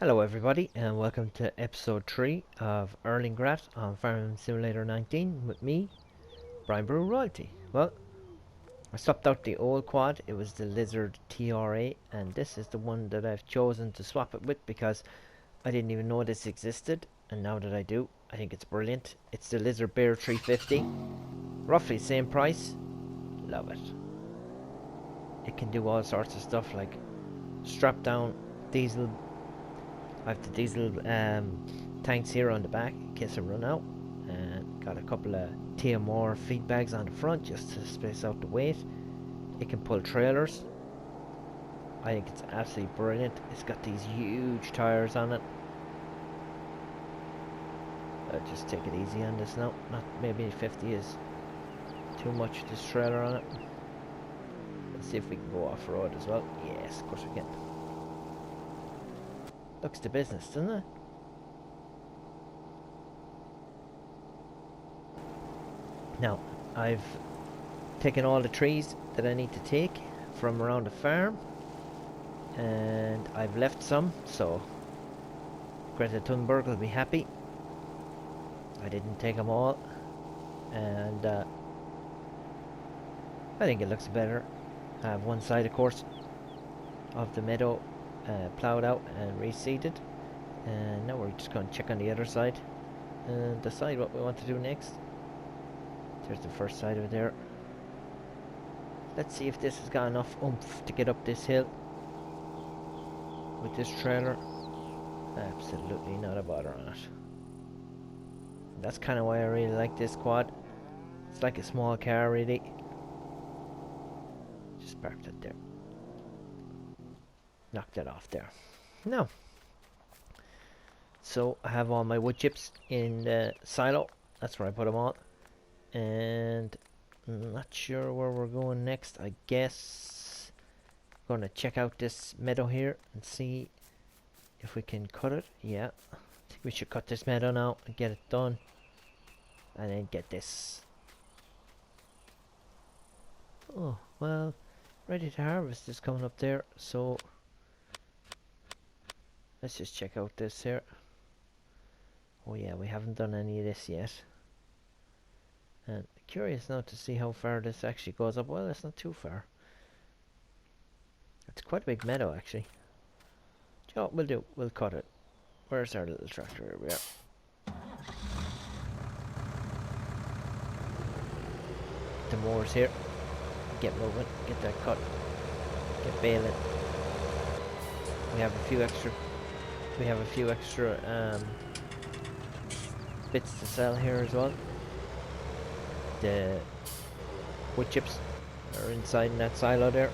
Hello everybody and welcome to episode 3 of Erlengrat on Farming Simulator 19 with me, Brian Brew Royalty. Well, I swapped out the old quad. It was the Lizard TRA, and this is the one that I've chosen to swap it with because I didn't even know this existed, and now that I do, I think it's brilliant. It's the Lizard Bear 350, roughly same price. Love it. It can do all sorts of stuff like strap down diesel. I have the diesel tanks here on the back in case I run out, and got a couple of TMR feed bags on the front just to space out the weight. It can pull trailers. I think it's absolutely brilliant. It's got these huge tires on it. I'll just take it easy on this now. Not maybe 50 is too much, this trailer on it. Let's see if we can go off-road as well. Yes, of course we can. Looks to business, doesn't it? Now, I've taken all the trees that I need to take from around the farm, and I've left some, so Greta Thunberg will be happy. I didn't take them all, and I think it looks better. I have one side, of course, of the meadow ploughed out and reseeded, and now we're just going to check on the other side and decide what we want to do next. There's the first side over there. Let's see if this has got enough oomph to get up this hill with this trailer. Absolutely not a bother on it. That's kind of why I really like this quad. It's like a small car, really. Just parked it there. Knocked that off there. No. So I have all my wood chips in the silo. That's where I put them all. And I'm not sure where we're going next. I guess I'm going to check out this meadow here and see if we can cut it. Yeah, I think we should cut this meadow now and get it done, and then get this. Oh, well, ready to harvest is coming up there, so let's just check out this here. Oh yeah, we haven't done any of this yet. And curious now to see how far this actually goes up. Well, it's not too far. It's quite a big meadow, actually. Do you know what we'll do? We'll cut it. Where's our little tractor? Here we are. The mower's here. Get moving. Get that cut. Get baling. We have a few extra. We have a few extra bits to sell here as well. The wood chips are inside in that silo there.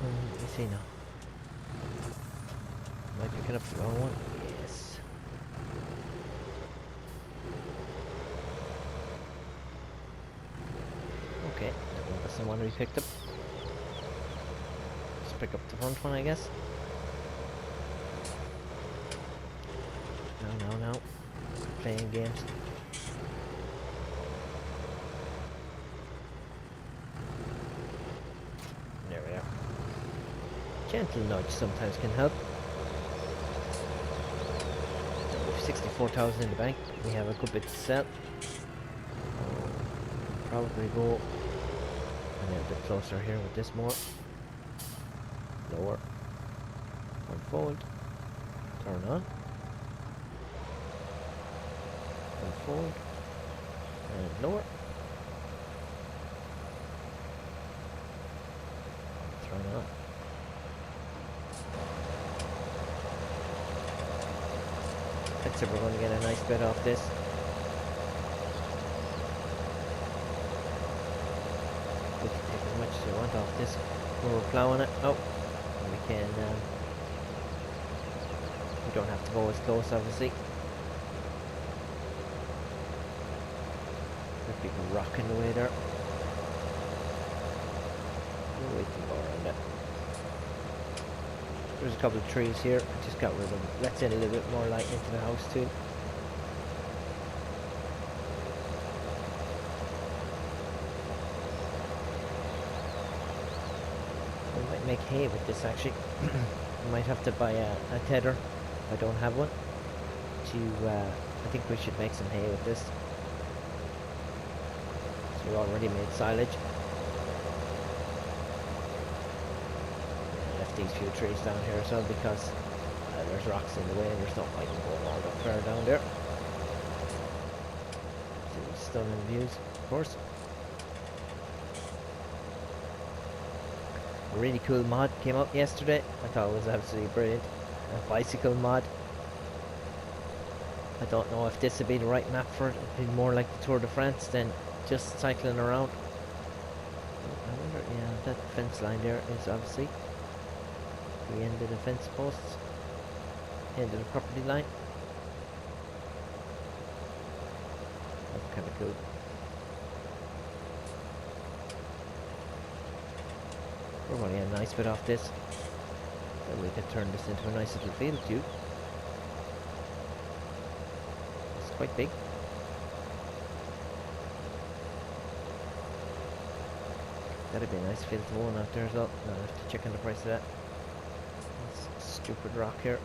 Let me see now. Am I picking up the wrong one? Yes. Okay, that was the one we picked up. Let's pick up the front one, I guess. No. Playing games. There we are. Gentle nudge sometimes can help. We have 64,000 in the bank. We have a good bit to sell. Probably go a little bit closer here with this more. Lower. Unfold. Turn on. Unfold. And lower. Turn on. Let's see if we're going to get a nice bit off this. We can take as much as we want off this when we're ploughing it. Oh, we can. We don't have to go as close, obviously. There's a big rock in the way there. We can go around it. There's a couple of trees here. I just got rid of them. Let's in a little bit more light into the house too. We might make hay with this actually. I might have to buy a tether if I don't have one. I think we should make some hay with this. So we already made silage. I left these few trees down here as well because there's rocks in the way and there's no point in going all that far down there. See these stunning views, of course. A really cool mod came out yesterday. I thought it was absolutely brilliant. A bicycle mod. I don't know if this would be the right map for it. It'd be more like the Tour de France than just cycling around. I wonder, yeah, that fence line there is obviously the end of the fence posts. End of the property line. That's kind of cool. We're going to get a nice bit off this. Then we could turn this into a nice little field too. It's quite big. That'd be a nice field to own out there as well. I'll have to check on the price of that. This stupid rock here.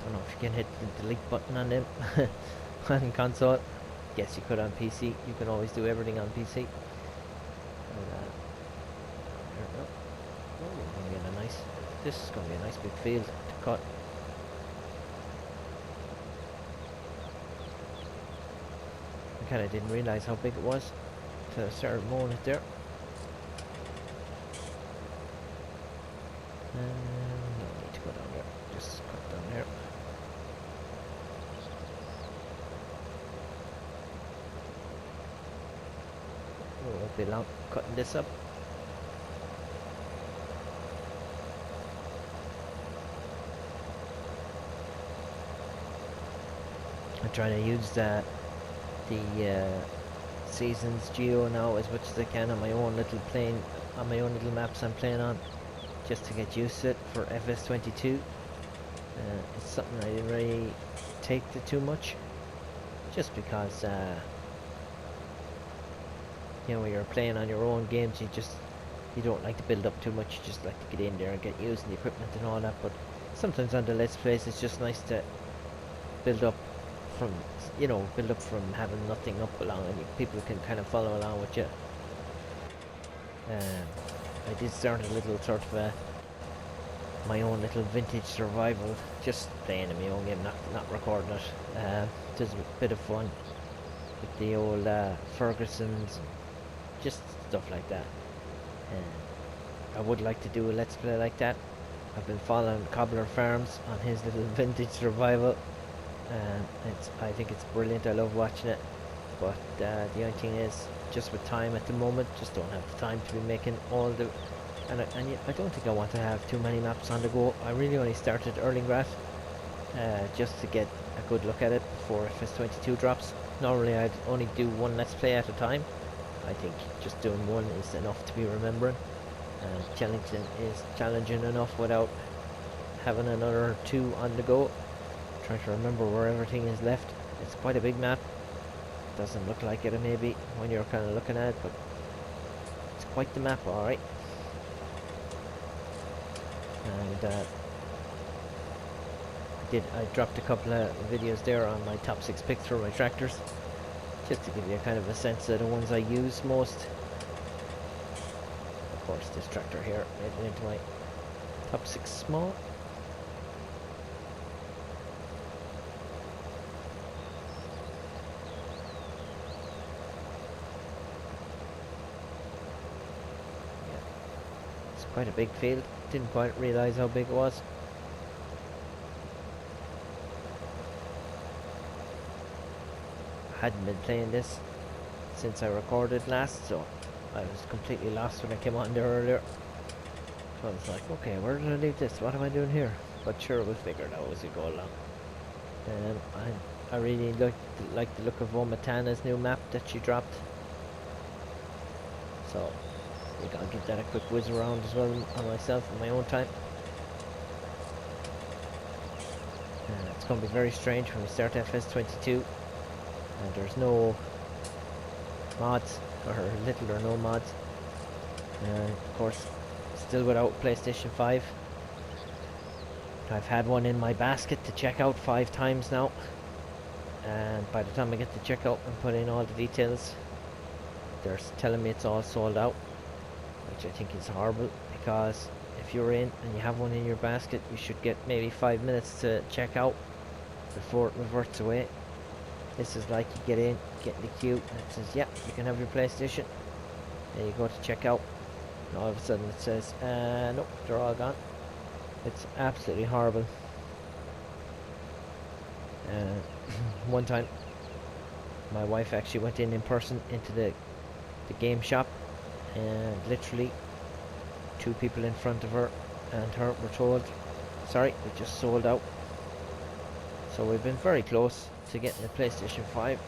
I don't know if you can hit the delete button on them on console. Yes, you could on PC. You can always do everything on PC. And, there we go. Oh, we're going to get a nice. This is going to be a nice big field to cut. I kind of didn't realise how big it was until I started mowing it there. No need to go down there. Just cut down there. Oh, won't be long cutting this up. I'm trying to use the seasons geo now as much as I can on my own little maps I'm playing on, just to get used to it for FS22. It's something I didn't really take to too much, just because you know, when you're playing on your own games, you don't like to build up too much. You just like to get in there and get using the equipment and all that. But sometimes on the Let's Plays, it's just nice to build up from having nothing up along, and people can kind of follow along with you. I did start a little sort of my own little vintage survival, just playing in my own game, not recording it. Just a bit of fun with the old Fergusons, just stuff like that. I would like to do a Let's Play like that. I've been following Cobbler Farms on his little vintage survival. I think it's brilliant. I love watching it, but the only thing is, just with time at the moment, just don't have the time to be making all the. And I don't think I want to have too many maps on the go. I really only started Erlengrat just to get a good look at it before FS22 drops. Normally I'd only do one Let's Play at a time. I think just doing one is enough to be remembering. Challenging is challenging enough without having another two on the go. Trying to remember where everything is left. It's quite a big map. Doesn't look like it maybe when you're kind of looking at it, but it's quite the map, alright. And I dropped a couple of videos there on my top 6 picks for my tractors, just to give you a kind of a sense of the ones I use most. Of course, this tractor here made it into my top 6 small. Quite a big field. Didn't quite realise how big it was. I hadn't been playing this since I recorded last, so I was completely lost when I came on there earlier. So I was like, okay, where did I leave this? What am I doing here? But sure, we'll figure it out as we go along. I really like the look of Omatana's new map that she dropped. So I think I'll give that a quick whiz around as well on myself in my own time. It's going to be very strange when we start FS22 and there's no mods, or little or no mods. Of course, still without PlayStation 5. I've had one in my basket to check out 5 times now, and by the time I get to check out and put in all the details, they're telling me it's all sold out, which I think is horrible, because if you're in and you have one in your basket, you should get maybe 5 minutes to check out before it reverts away. This is like you get in, get in the queue, and it says, yeah, you can have your PlayStation. Then you go to check out, and all of a sudden it says, nope, they're all gone. It's absolutely horrible. One time, my wife actually went in person into the game shop, and literally 2 people in front of her and her were told, sorry, it just sold out. So we've been very close to getting a PlayStation 5,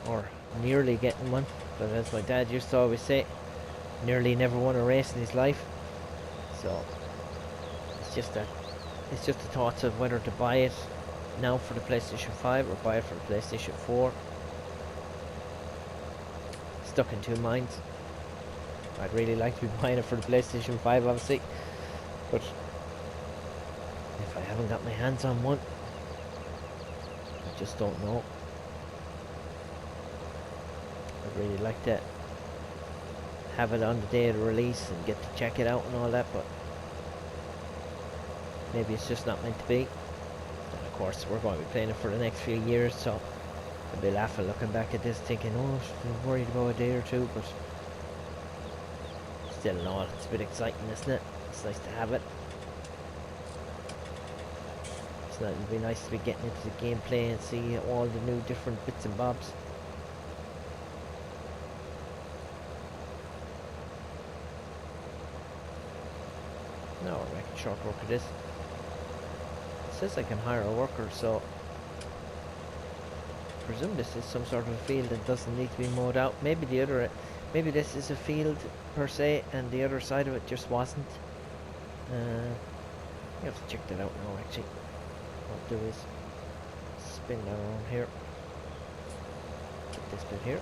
or nearly getting one, but as my dad used to always say, nearly never won a race in his life. So it's just the thoughts of whether to buy it now for the PlayStation 5 or buy it for the PlayStation 4. Stuck in 2 minds. I'd really like to be buying it for the PlayStation 5, obviously, but if I haven't got my hands on one, I just don't know. I'd really like to have it on the day of the release and get to check it out and all that, but maybe it's just not meant to be. And of course, we're going to be playing it for the next few years, so I'll be laughing looking back at this, thinking, oh, I'm worried about a day or two, but still in all, it's a bit exciting, isn't it? It's nice to have it. It'd be nice to be getting into the gameplay and see all the new different bits and bobs. Now we're making short work of this. It says I can hire a worker, so I presume this is some sort of a field that doesn't need to be mowed out. Maybe maybe this is a field per se, and the other side of it just wasn't. You have to check that out now, actually. What I'll do is spin that around here. Get this bit here.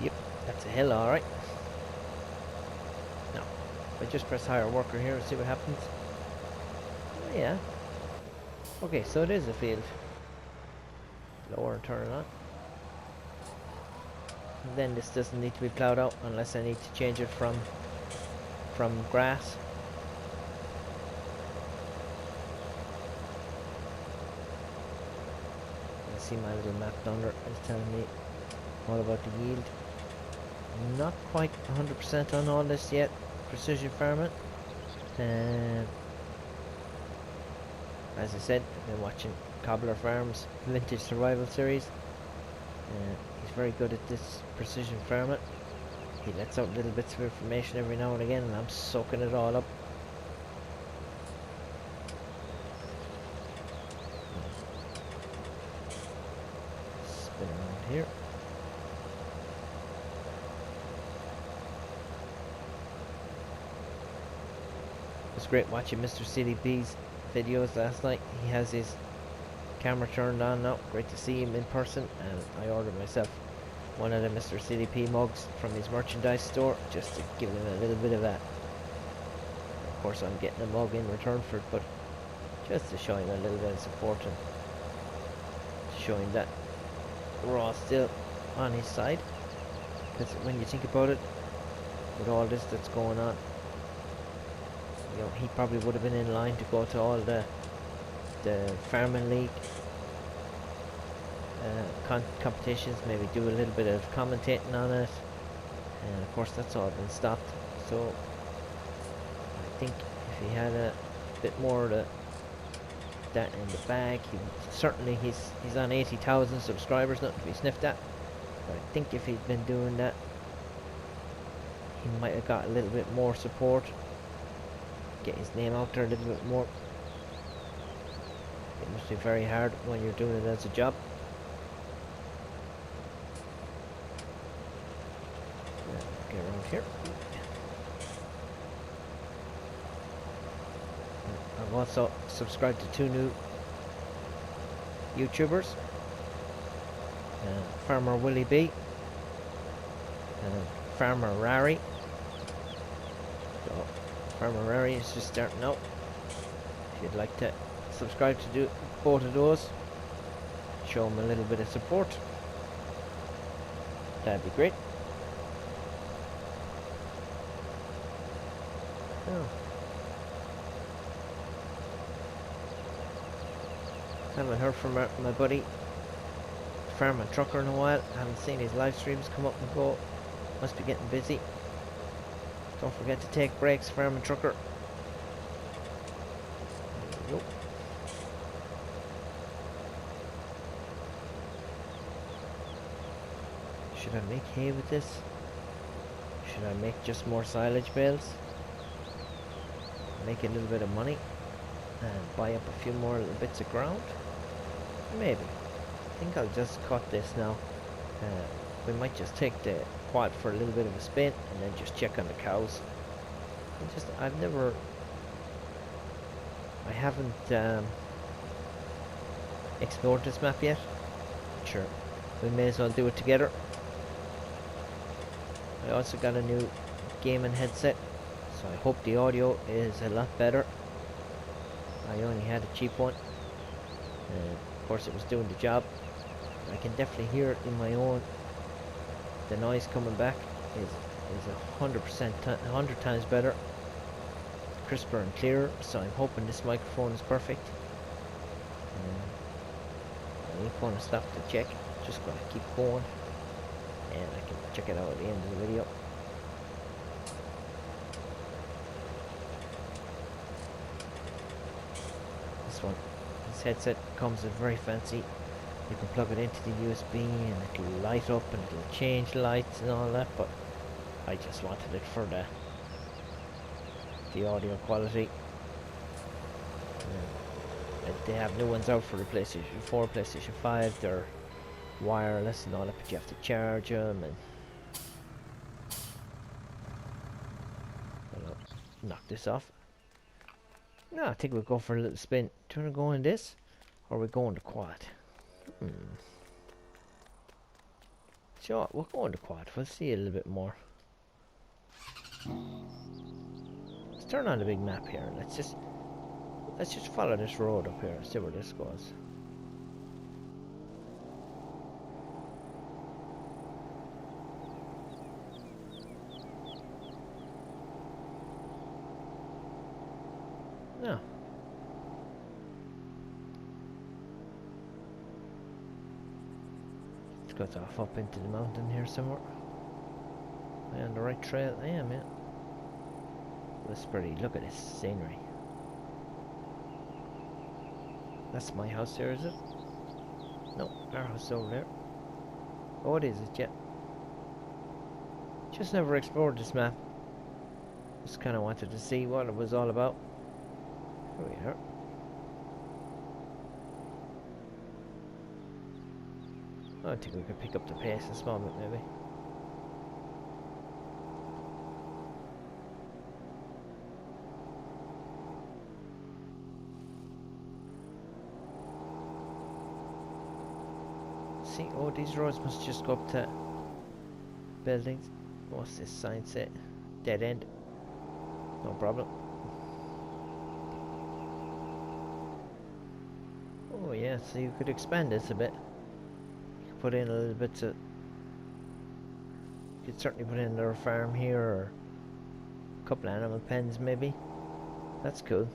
Yep, that's a hill, alright. Now, if I just press hire worker here and see what happens. Oh, yeah. Okay, so it is a field. Lower and turn it on. And then this doesn't need to be ploughed out unless I need to change it from grass. I see my little map down there is telling me all about the yield. I'm not quite 100% on all this yet, precision farming. As I said, I've been watching Cobbler Farms Vintage Survival Series. He's very good at this precision farming. He lets out little bits of information every now and again, and I'm soaking it all up. Spin around here. It was great watching Mr. CDP's videos last night. He has his camera turned on now. Great to see him in person, and I ordered myself one of the Mr. CDP mugs from his merchandise store just to give him a little bit of that. Of course, I'm getting a mug in return for it, but just to show him a little bit of support and show him that we're all still on his side. Because when you think about it, with all this that's going on, you know, he probably would have been in line to go to all the farming league competitions, maybe do a little bit of commentating on it, and of course that's all been stopped. So I think if he had a bit more of that in the bag, certainly he's on 80,000 subscribers, nothing to be sniffed at, but I think if he'd been doing that, he might have got a little bit more support, get his name out there a little bit more. It must be very hard when you're doing it as a job. Get around here. I've also subscribed to 2 new YouTubers, Farmer Willie B and Farmer Rary. So Farmer Rary is just starting out. If you'd like to subscribe to do both of those, show him a little bit of support, that'd be great. Oh. Haven't heard from my buddy Farmer Trucker in a while. Haven't seen his live streams come up and go. Must be getting busy. Don't forget to take breaks, Farmer Trucker. There we go. Should I make hay with this? Should I make just more silage bales? Make a little bit of money and buy up a few more little bits of ground? Maybe. I think I'll just cut this now. We might just take the quad for a little bit of a spin and then just check on the cows. I haven't explored this map yet. Sure, we may as well do it together. I also got a new gaming headset, so I hope the audio is a lot better. I only had a cheap one. Of course it was doing the job. I can definitely hear it in my own. The noise coming back is 100 times better, crisper and clearer. So I'm hoping this microphone is perfect. I ain't gonna stop to check. Just gonna keep going, and I can check it out at the end of the video. This headset comes with very fancy. You can plug it into the USB and it'll light up and it'll change lights and all that, but I just wanted it for the audio quality. They have new ones out for the PlayStation 4, PlayStation 5. They're wireless and all that, but you have to charge them. And I'll knock this off. No, I think we'll go for a little spin. Do you want to go in this, or we go in the quad? Sure, we'll go in the quad. We'll see a little bit more. Let's turn on the big map here. Let's just follow this road up here and see where this goes. No. It goes off up into the mountain here somewhere. Am I on the right trail? I am, yeah. That's pretty. Look at this scenery. That's my house there, is it? No, our house is over there. Oh, it is, yeah. Just never explored this map. Just kind of wanted to see what it was all about. Here we are. I think we could pick up the pace this moment, maybe. See, oh, these roads must just go up to buildings. What's this sign say? Dead end. No problem. Oh yeah, so you could expand this a bit. You could put in a little bit of... You could certainly put in another farm here, or a couple of animal pens maybe. That's cool.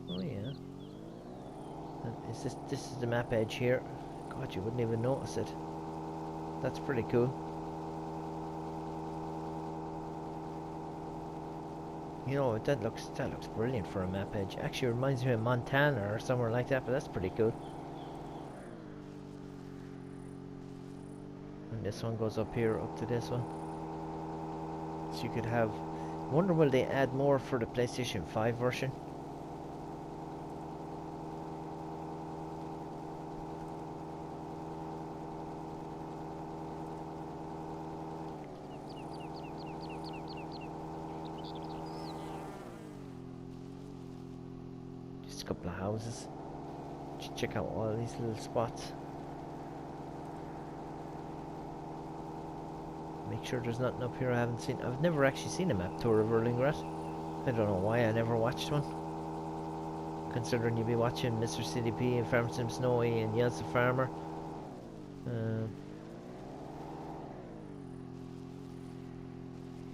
Oh yeah. And this is the map edge here. God, you wouldn't even notice it. That's pretty cool. You know, that looks brilliant for a map edge. Actually, it reminds me of Montana or somewhere like that, but that's pretty cool. And this one goes up here, up to this one. So you could have... wonder will they add more for the PlayStation 5 version? couple of houses. Check out all these little spots. Make sure there's nothing up here I haven't seen. I've never actually seen a map tour of Erlengrat. I don't know why I never watched one. Considering you'd be watching Mr. CDP and Farm Sim Snowy and Yelsa Farmer.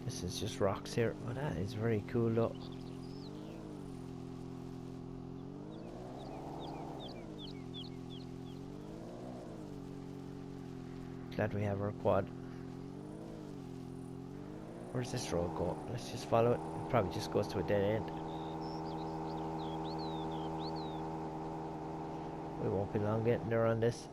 This is just rocks here. Oh, that is very cool though. Glad we have our quad. Where's this road go? Let's just follow it. It probably just goes to a dead end. We won't be long getting there on this.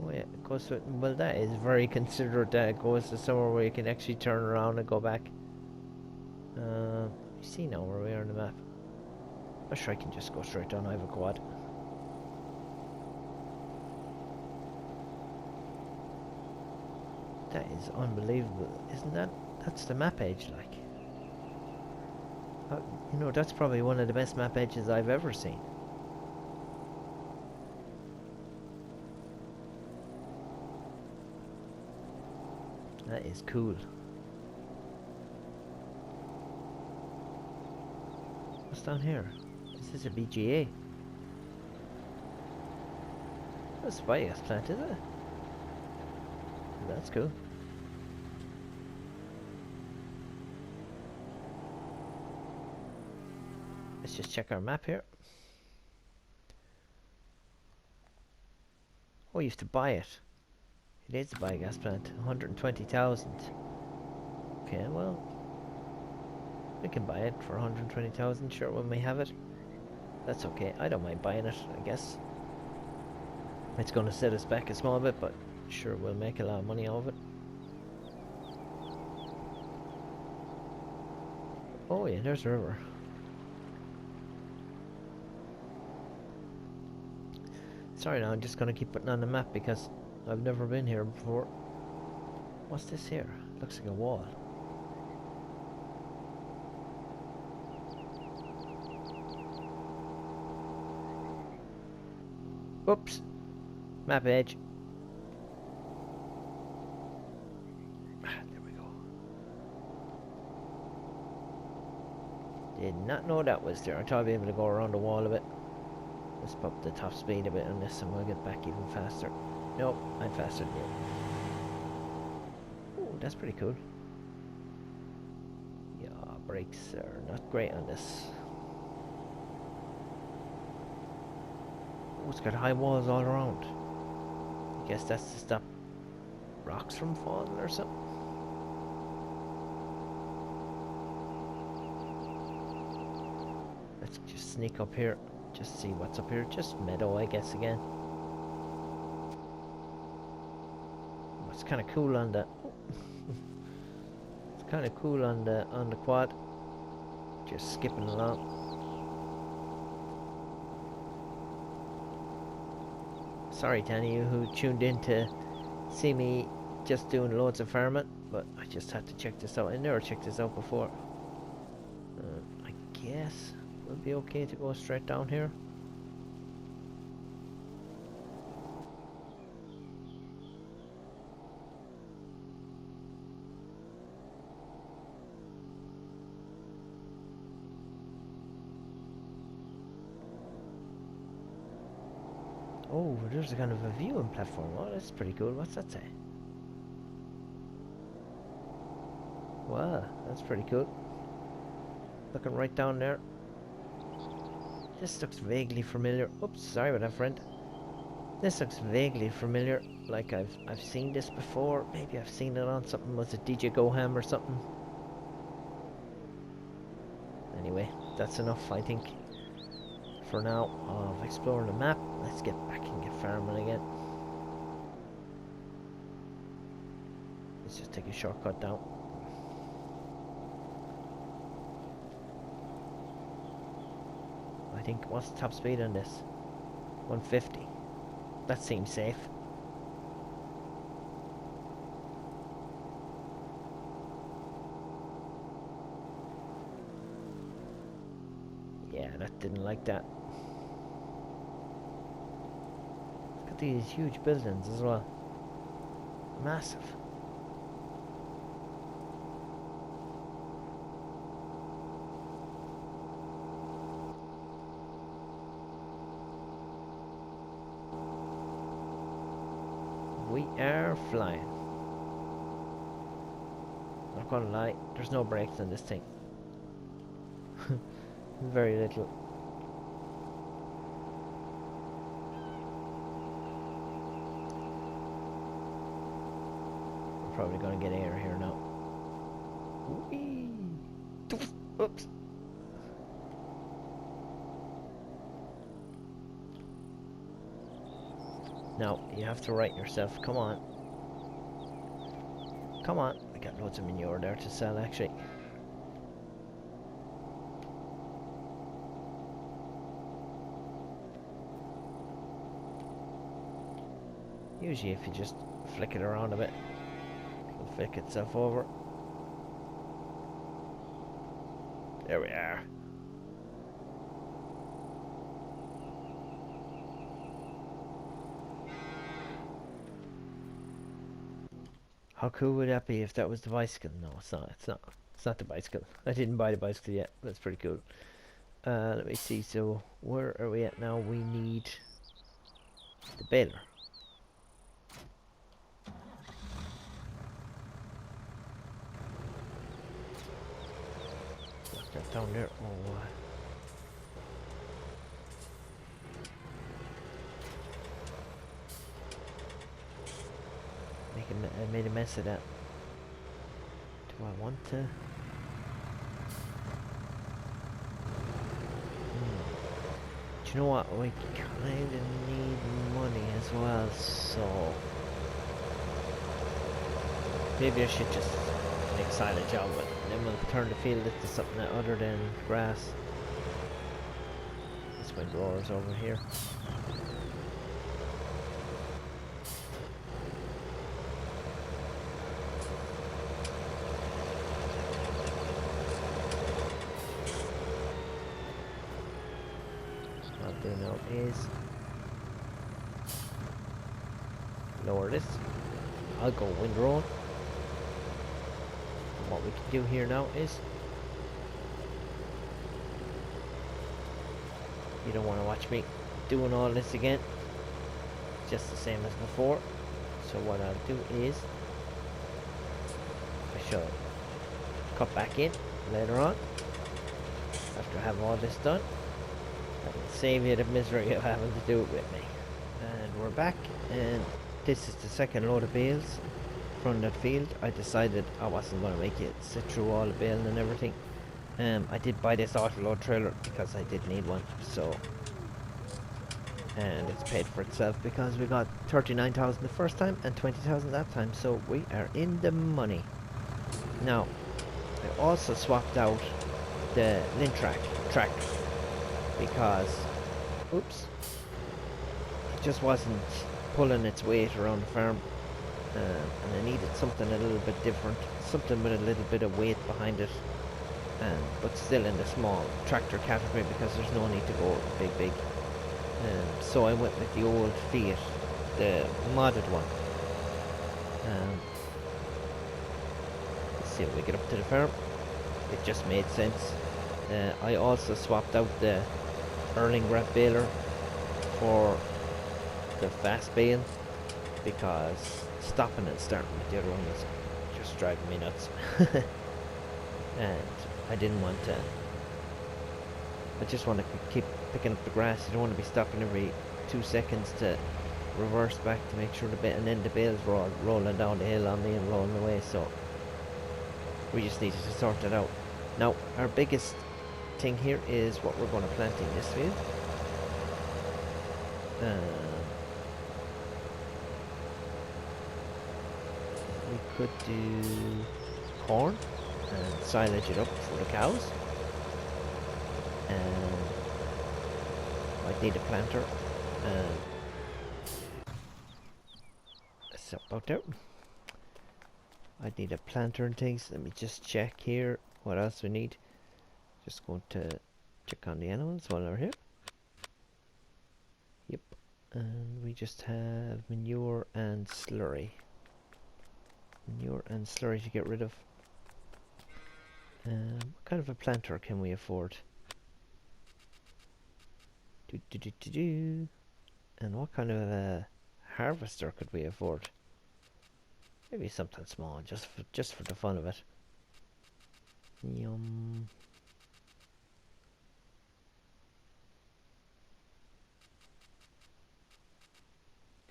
Oh yeah, it goes to, well, that is very considerate that it goes to somewhere where you can actually turn around and go back. You see now where we are on the map. I'm sure I can just go straight down. I have a quad. That is unbelievable, isn't that? That's the map edge, like. You know, that's probably one of the best map edges I've ever seen. That is cool. What's down here? Is this a BGA? That's a biogas plant, is it? That's cool. Let's just check our map here. Oh, you have to buy it. It is a biogas plant. 120,000. Okay, well, we can buy it for 120,000. Sure, when we have it. That's okay. I don't mind buying it, I guess. It's going to set us back a small bit, but sure, we'll make a lot of money out of it. Oh yeah, there's a river. Sorry now, I'm just going to keep putting on the map because I've never been here before. What's this here? Looks like a wall. Oops. Map edge. There we go. Did not know that was there. I thought I'd be able to go around the wall a bit. Let's pump the top speed a bit on this and we'll get back even faster. Nope, I'm faster than you. Oh, that's pretty cool. Yeah, brakes are not great on this. Oh, it's got high walls all around. I guess that's to stop rocks from falling or something. Let's just sneak up here. Just see what's up here. Just meadow, I guess, again. It's kind of cool on the. It's kind of cool on the quad. Just skipping along. Sorry to any of you who tuned in to see me just doing loads of farming, but I just had to check this out. I never checked this out before. I guess we'll be okay to go straight down here. Oh, there's a kind of a viewing platform. Oh, that's pretty cool. What's that say? Wow, that's pretty cool. Looking right down there. This looks vaguely familiar. Oops, sorry about that, friend. This looks vaguely familiar. Like I've seen this before. Maybe I've seen it on something. Was it DJ Goham or something? Anyway, that's enough, I think, for now of exploring the map. Let's get back and get farming again. Let's just take a shortcut down. I think, what's the top speed on this? 150. That seems safe. Yeah, that didn't like that. Look at these huge buildings as well. Massive. We are flying. Not gonna lie, there's no brakes on this thing. Very little. We're probably gonna get air here now. Whee! Oops. Now, you have to right yourself. Come on. Come on. I got loads of manure there to sell, actually. Usually if you just flick it around a bit, it'll flick itself over. There we are. How cool would that be if that was the bicycle? No, it's not. It's not. It's not the bicycle. I didn't buy the bicycle yet. That's pretty cool. Let me see. So where are we at now? We need the baler. Lock that down there. Oh. I made a mess of that. Do I want to? Do you know what? We kind of need money as well, so maybe I should just make silent job with it. Then we'll turn the field into something other than grass. This windrower's over here. What I'll do now is lower this. I'll go windrower. What we can do here now is, you don't want to watch me doing all this again, just the same as before. So what I'll do is I shall cut back in later on after I have all this done. I can save you the misery of having to do it with me. And we're back, and this is the second load of bales from that field. I decided I wasn't going to make it sit through all the baling and everything. I did buy this auto-load trailer because I did need one, so, and it's paid for itself because we got 39,000 the first time and 20,000 that time, so we are in the money. Now, I also swapped out the Lintrack tractor because, oops, it just wasn't pulling its weight around the farm. And I needed something a little bit different, something with a little bit of weight behind it, but still in the small tractor category because there's no need to go big. So I went with the old Fiat, the modded one. Let's see when we get up to the farm. It just made sense. I also swapped out the Erlengrat baler for the fast bale because stopping and starting with the other one was just driving me nuts. And I didn't want to, I just want to keep picking up the grass. You don't want to be stopping every 2 seconds to reverse back to make sure the bit, and then the bales were all rolling down the hill on me and rolling away, so we just needed to sort that out. Now our biggest thing here is what we're going to plant in this field. We could do corn and silage it up for the cows. And I need a planter. That's about there. I need a planter and things. Let me just check here what else we need. Just going to Check on the animals while we're here. Yep. And we just have manure and slurry. Manure and slurry to get rid of. What kind of a planter can we afford? And what kind of a harvester could we afford? Maybe something small, just for the fun of it. Yum.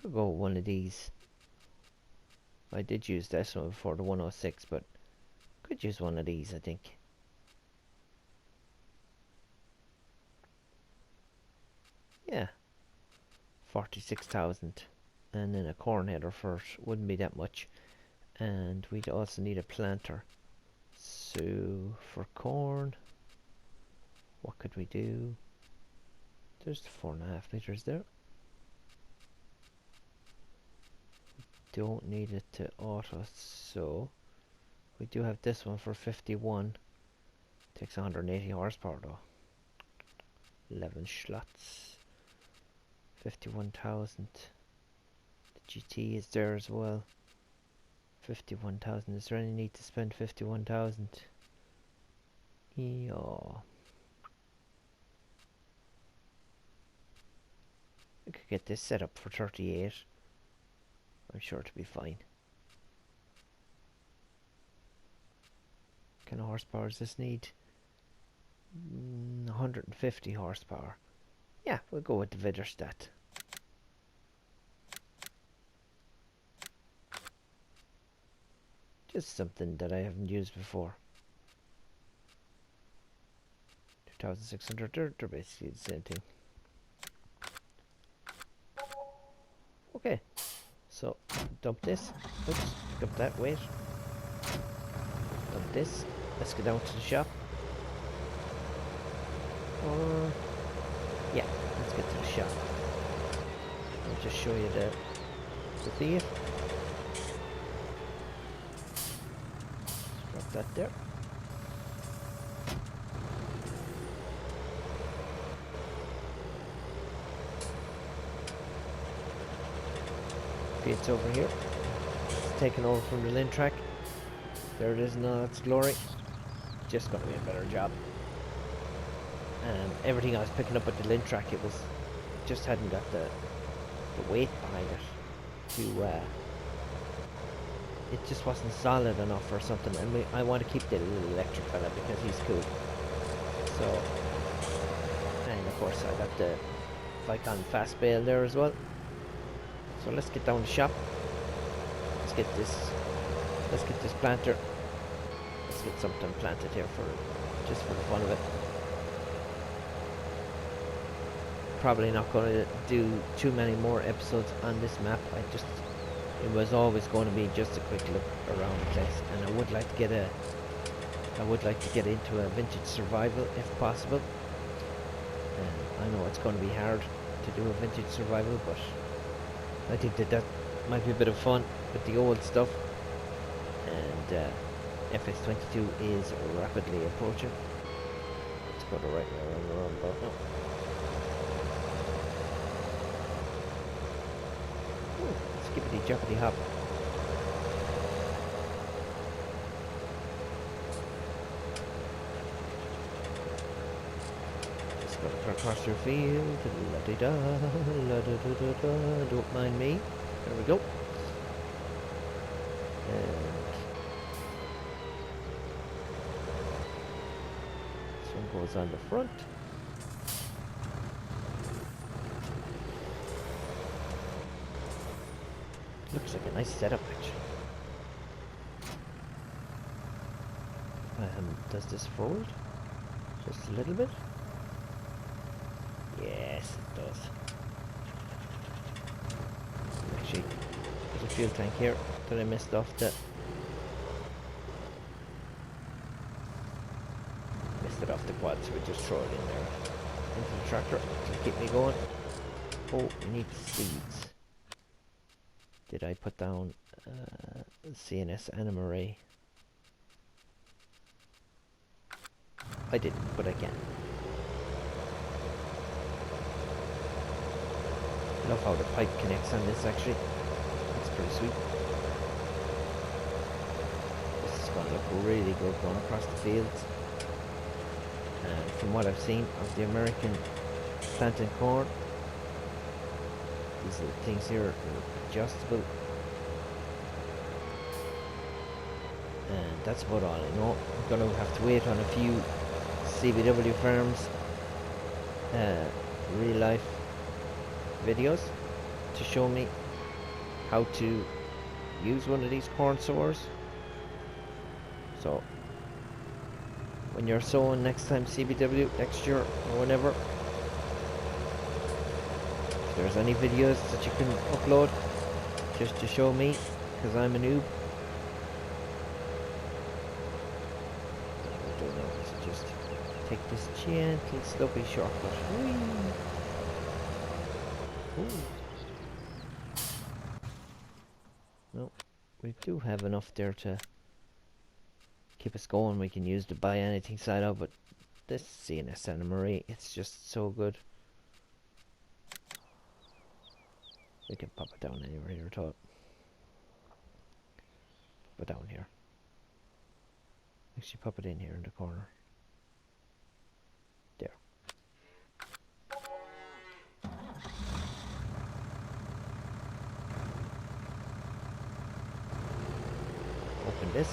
Could go with one of these. I did use this one before, the 106, but could use one of these, I think. Yeah. 46,000. And then a corn header for it wouldn't be that much. And we'd also need a planter. So for corn, what could we do? There's the 4.5 liters there. Don't need it to auto, so we do have this one for 51. Takes 180 horsepower though. 11 slots. 51,000. The GT is there as well. 51,000. Is there any need to spend 51,000? Yeah. We could get this set up for 38. I'm sure it'll be fine. What kind of horsepower does this need? 150 horsepower. Yeah, we'll go with the Widerstadt. Just something that I haven't used before. 2,600, they're basically the same thing. Okay, so dump this. Oops, pick up that weight. Dump this. Let's go down to the shop. Or yeah, let's get to the shop. I'll just show you the feed. Drop that there. Feed's over here. It's taken over from the lint track. There it is in all its glory. Just gonna be a better job. Everything I was picking up with the lint track, it was just hadn't got the weight behind it to it just wasn't solid enough or something, and I want to keep the little electric fella because he's cool. So, and of course I got the Vicon fast bale there as well. So let's get down to the shop. Let's get this planter. Let's get something planted here just for the fun of it. Probably not going to do too many more episodes on this map. It was always going to be just a quick look around the place, and I would like to get into a vintage survival if possible. And I know it's going to be hard to do a vintage survival, but I think that might be a bit of fun with the old stuff. And FX22 is rapidly approaching. Let's go the right way around the roundabout now. Skippity jumpity hop. Just gotta across your field. La-di-da, la-da-da-da-da. Don't mind me. There we go. And this one goes on the front. Looks like a nice setup, actually. Does this fold? Just a little bit? Yes, it does. Actually, there's a fuel tank here that I missed off the... Missed it off the quad, so we just throw it in there. Into the tractor to keep me going. Oh, we need seeds. Did I put down CNS Anima Ray? I didn't, but I can. Love how the pipe connects on this actually. It's pretty sweet. This is going to look really good going across the fields. And from what I've seen of the American planting corn, these little things here are adjustable. And that's about all I know. I'm going to have to wait on a few CBW farms real life videos to show me how to use one of these corn sowers. So when you're sowing next time CBW, next year or whenever, if there's any videos that you can upload just to show me, because I'm a noob. What we'll do now is just take this gentle slopey shortcut. No, we do have enough there to keep us going. We can use the buy anything side out, but this CNS Santa Marie, it's just so good. We can pop it down anywhere here at all. Pop it down here. Actually pop it in here in the corner. There. Open this.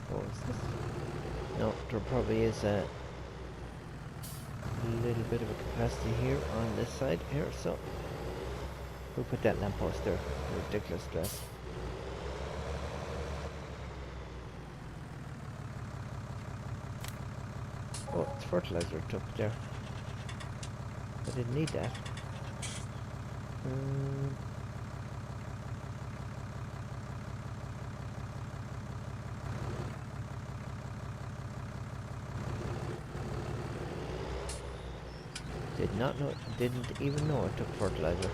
What is this? No, there probably is a little bit of a capacity here on this side here, so we'll put that lamppost there. Ridiculous dress. Oh, it's fertilizer it took there. I didn't need that. Did not know, didn't even know it took fertilizer.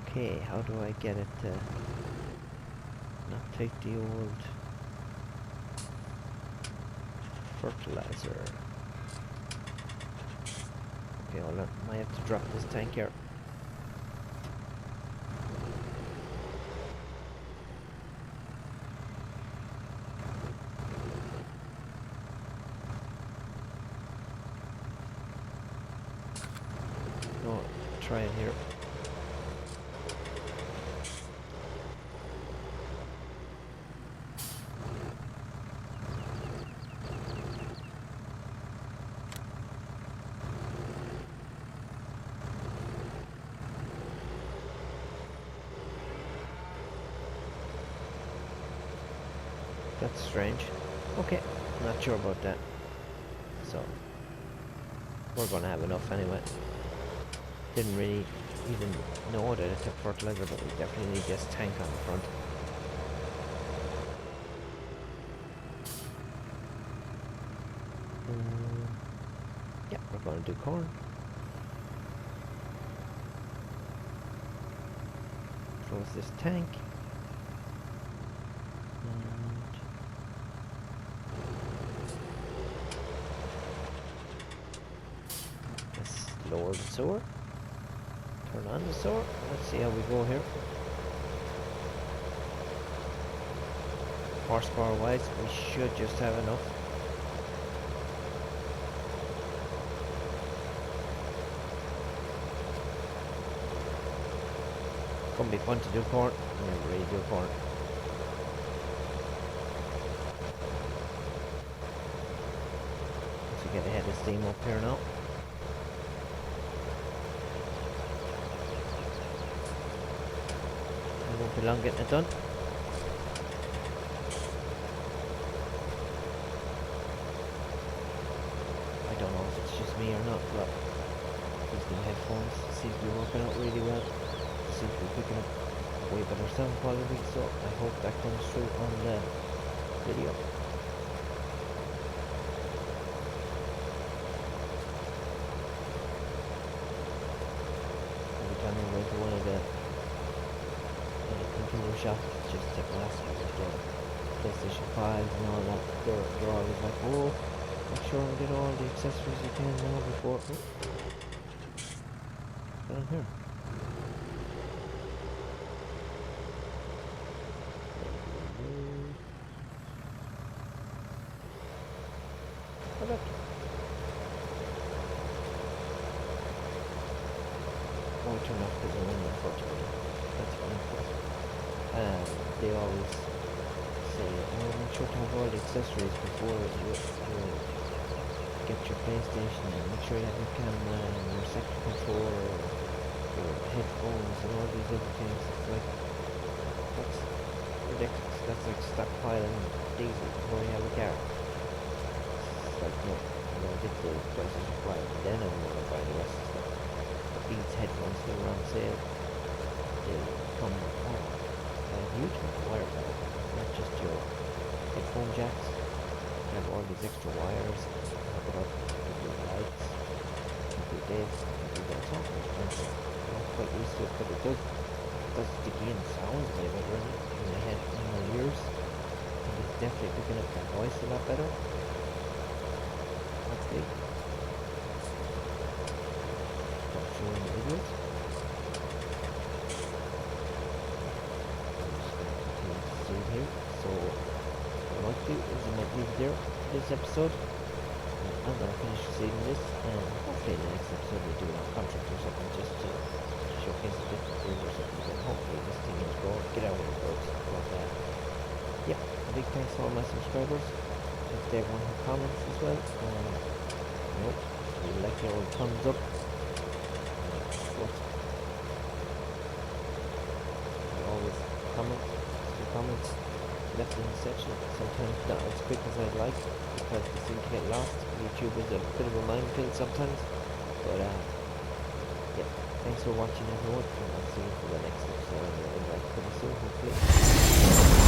Okay, how do I get it to not take the old fertilizer? Okay, hold on, might have to drop this tank here. No, try it here. That's strange. Okay, not sure about that. So, we're gonna have enough anyway. Didn't really even know that it took fertilizer, but we definitely need this tank on the front. Yeah, we're gonna do corn. Close this tank. Lower the sower. Turn on the sower. Let's see how we go here. Horsepower wise, we should just have enough. It's gonna be fun to do corn. I never really do corn. Let's get a head of steam up here now. Won't be long getting it done. I don't know if it's just me or not, but these new headphones seem to be working out really well. Seem to be picking up way better sound quality, so I hope that comes through on the video. shop, just to ask for the PlayStation 5s and all that. They're always like, oh, make sure and get all the accessories you can now before. Oh, get on here. What up? Oh, turn off because I'm in unfortunately. That's fine. They always say, oh, make sure to have all the accessories before you get your PlayStation, and make sure you have your camera and your second controller, your headphones and all these other things. It's like, that's ridiculous. That's like stockpiling diesel before you have a car. It's like, no, I'm going to get the PlayStation 5 and then I'm going to buy the rest of stuff. But these headphones that are on sale, they come a huge amount of wire power, not just your headphone jacks. You have all these extra wires, hook it up with your lights, with your discs, with your something expensive. I'm not quite used to it, but it does sticky and sounds way better in my head, in my ears. And it's definitely picking up my voice a lot better. That's big. Stop showing the videos. Here. So what I might do is I might leave it there for this episode. I'm going to finish saving this, and hopefully in the next episode we do it on contract or something, just to showcase a different game or something. But hopefully this thing is going, get out of the boat like that. Yep, a big thanks to all my subscribers. Thanks to everyone who comments as well. Nope, we like the old thumbs up. I always comment. Comments left in the section, sometimes not as quick as I'd like because they seem to get lost. YouTube is a bit of a minefield sometimes, but yeah, thanks for watching everyone, and I'll see you for the next episode. I'll be back pretty soon, hopefully.